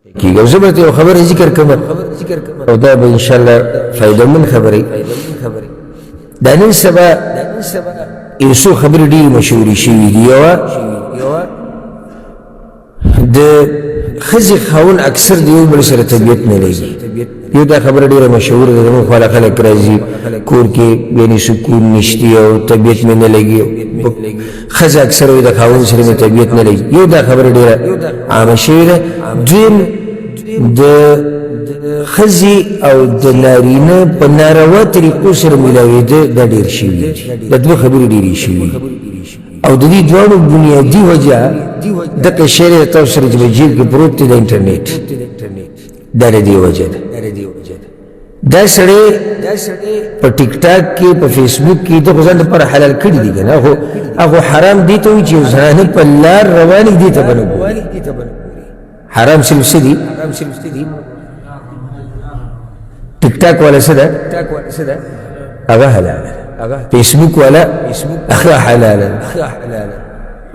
کیږي. زه به یو خبره ذکر کوم او دا به انشاءالله فایدهمند خبرې. دا نن سبا یو څو خبرې ډېرې مشهورې شوي دي. یوه د ښځې خاوند اکثر د یو بل سره طبیعت نه لګي. یو دا خبره ډېره مشهوره ده، زموږ خواله خلک راځي کور کې یعنې سکون نشته او طبیعت مې نه لګي. ښځه اکثر وایي د خاوند سره مې طبیعت نه لګي. یو دا خبره ډېره عامه شوې ده. دویم د ښځې او د نارینه په ناروا طریقو سره میلاوېده دا ډېر شوي دي. دا دوه خبرې ډېرې شوي او د دې دواړو بنیادي وجه دغه شی دی تاسو سره چې په جیب کې پروت دی د انټرنېټ. دا د دې وجه ده. دا سړی په ټیک ټاک کې په فیسبوک کې د ځان لپاره حلال کړي دي که نه، هغه حرام دي ته وایي چې زنانه په لار روانې دي ته به نه ګوري. حرام صرف څه دي؟ ټیک ټاک والا څه ده؟ هغه حلال ده. فیسبوک والا هغه حلال ده.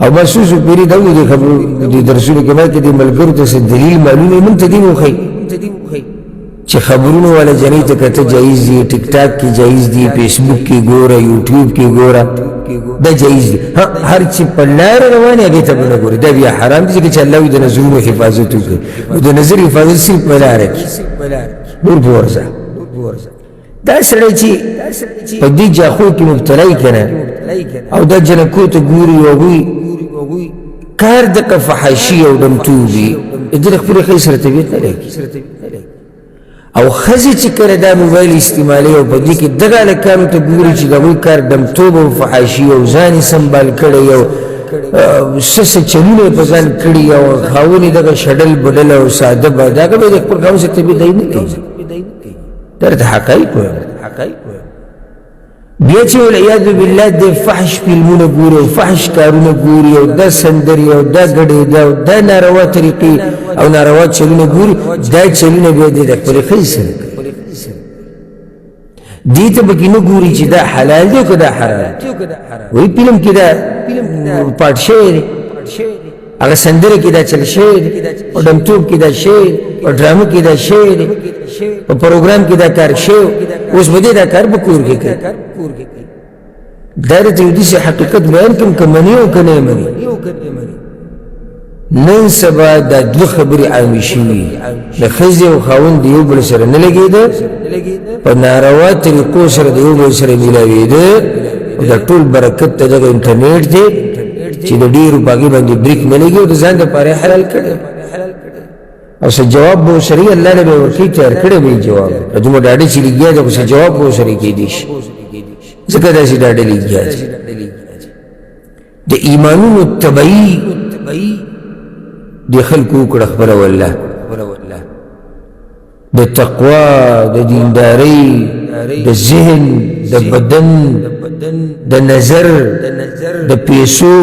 او محسوس پیری دا وایي د خبرو د درسونو کې باید د ملګرو ته څه دلیل معلوم وي، موږ ته دې وښیي چې خبرونو والا جنۍ ته کته جایز دي، ټیک ټاک کې جایز دي، فیسبوک کې ګوره، یوټیوب کې ګوره، دا جایز دي. هر چې په لاره روان هغې ته به نه ګوري، دا بیا حرام دي ځکه چې الله وایي د نظرونو حفاظت وکړي. نو د نظر حفاظت صرف په لاره کې نور به ورځه. دا سړی چې په دې جاخو کې مبتلا یي که نه او دا جنکو ته ګوري او هغوی کار دغه فحاشي او ډمتوب وي، د دې خپلې ښځې سره طبیعت نه لګي. او ښځې چې کله دا موبایل استعمالوي او په دې کې دغه هلکانو ته ګوري چې د هغوی کار ډمتوب او فحاشي او ځان یې سنبال کړی او څه چلونه یې په ځان کړي او خاوند یې دغه شډل بډل او ساده باده، هغه به یې د خپل خاوند سره طبیعت دی نه کوي. دا د حقایق ویم. بیا چې والعیاذ بالله د فحش فلمونه ګوري او فحش کارونه ګوري او دا سندرې او دا ګډېدا او دا ناروا طریقې او ناروا چلونه ګوري، دا چلونه بیا د خپلې ښځې سره کوي. دې ته پکې نه ګوري چې دا حلال دی که دا حرام دی. وایي فلم کې دا پاټ شوی دی، هغه سندره کې دا چل شوی دی، او ډمتوب کې دا شوی دی، او ډرامه کې دا شوی دی، په پروګرام کې دا کار شوی. اوس به دې دا کار په کور کې کوي. دا درته یو داسې حقیقت بیان کړم که مني او که نه یې مني. نن سبا دا دوه خبرې عامې شوي، د ښځې او خاوند د یو بل سره نه لګېده، په ناروا طریقو سره د یو بل سره میلاوېده. دا ټول برکت ته دغه انټرنېټ دی چې د ډېرو په هغې باندې بریک نه لګي او د ځان دپاره یې حلال کړی. او څه جواب به ورسره وي، الله نه به یې ورکوي، تیار کړی به یې جواب. دومره ډاډه چې لګیا دی خو څه جواب به ورسره کېدی شي، ځکه داسې ډاډه لګیا دی. د ایمانونو طبعي د خلکو وکړه خبره والله، د تقوا، د دیندارۍ، د ذهن، د بدن، د نظر، د پیسو،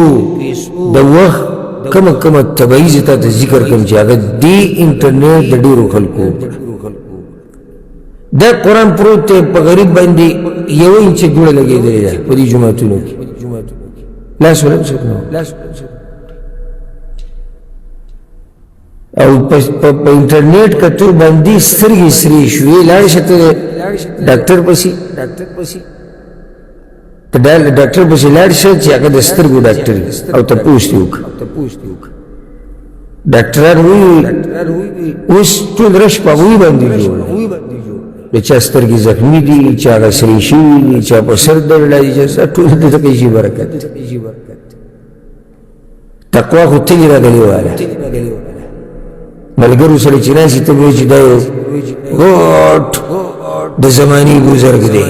د وخت، کومه طبعي زه تاته ذکر کوم چې هغه دې انټرنېټ د ډېرو خلکو وکړه. دا قرآن پروت دی په غریب باندې 1 انچ ګوړه لګېدلې ده په دې جوماتونو کې. لاس ولم څوک نه او په انټرنېټ کتو باندې سترګې سرې شوې. لاړ شه ته ډاکټر پسې، ته ډاکټر پسې لاړ شه چې هغه د سترګو ډاکټر او تپوس دې وکړه. ډاکټران وایي اوس ټول رش په هغوی باندې جوړ، د چا سترګې زخمي دي، چا هغه سرې شوي دي، چا په سر درد لري، ټول د دغه شي برکت. تقوا خو تلې راغلې واله، ملګرو سره چې ناستې ته به وایي چې دا یو غوټ د زمانې بزرګ دی.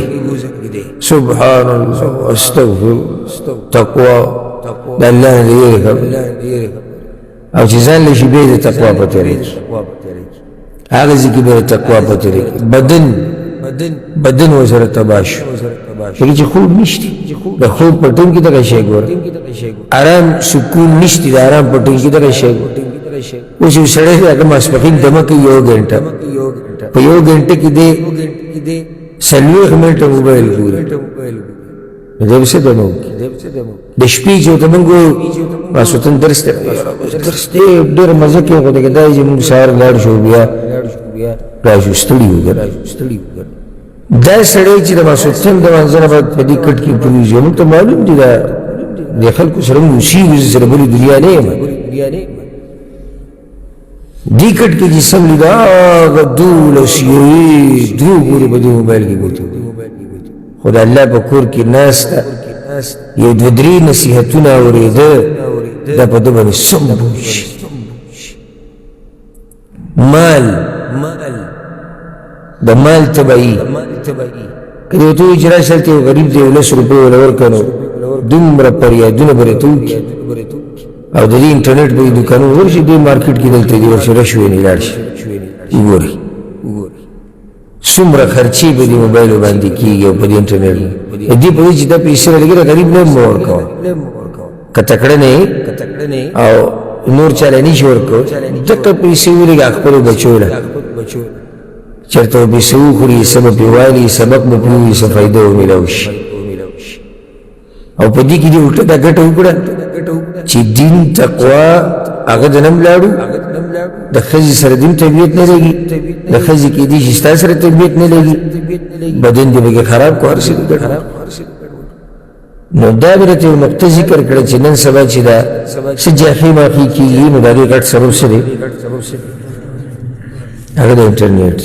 سبحان الله، استغفر، تقوا د الله نه ویرېږه او چې ځان له شي بیا د تقوا په طریقې هغه ځای کې بیا د تقوا په طریقې بدن ورسره تباه شو. هغې چې خوب نشته، د خوب په ټیم کې دغه شی ګوره، ارام سکون نشته، د ارام په ټیم کې دغه شی ګوره. اوس یو سړی دی هغه ماسپښین دمه کوي 1 ګنټه، په 1 ګنټه کې دی 40 منټه موبایل ګوري. نو دی به څه دمه وکړي د شپې چې ورته موږ وایو ماسخوتن درس دی درس دی ډېره مزه کوي خو دغه دا چې موږ سهار لاړ شو بیا راشو ستړي وو دا سړی چې د ماسخوتن د لمانځه نه بعد په دې کټ کې پرېږدي موږ ته معلوم دي دا د خلکو سره موږ اوسېږو زه سره بلې دنیا نه یم دې کټ کې چې سم لیده هغه 12 یوې درو پورې به دې موبایل کې ګوتې خو د الله په کور کې ناسته یو دوه درې نصیحتونه اورېده دا په ده باندې سم بوشي مال د مال تبعي که دې ورته ووایي چې راشه هلته یو غریب دی 10 روپۍ وله ورکړه نو دومره فریادونه به راته وکړي او د دې انټرنېټ په دوکانونو ورشي دې مارکېټ کې دلته دې ورشي رش وینې لاړ شي وګورئ څومره خرچې به دې موبایلو باندې کېږي او په دې انټرنېټ دې په دې چې دا پیسې رالګي غریب نه مه ورکوه که تکړه نه او نور چاله نشي ورکوه دغه پیسې ولېږه خپلو بچو له چېرته به پیسې وخوري څه به پرې والي سبق به پرې ووایي څه فایده ومیلاو شي او په دې کې دې الټه دا ګټه وکړه چې دین تقوا هغه د نه ملاړو د ښځې سره دین طبیعت نه لګي د ښځې کېدای شي ستا سره طبیعت نه لګي بدن دې پکې خراب کړو هر څه دې ګډ نو دا به راته یو نقطه ذکر کړه چې نن سبا چې دا څه جاخې ماخې کېږي نو د هغې ګډ سبب څه دی هغه د انټرنېټ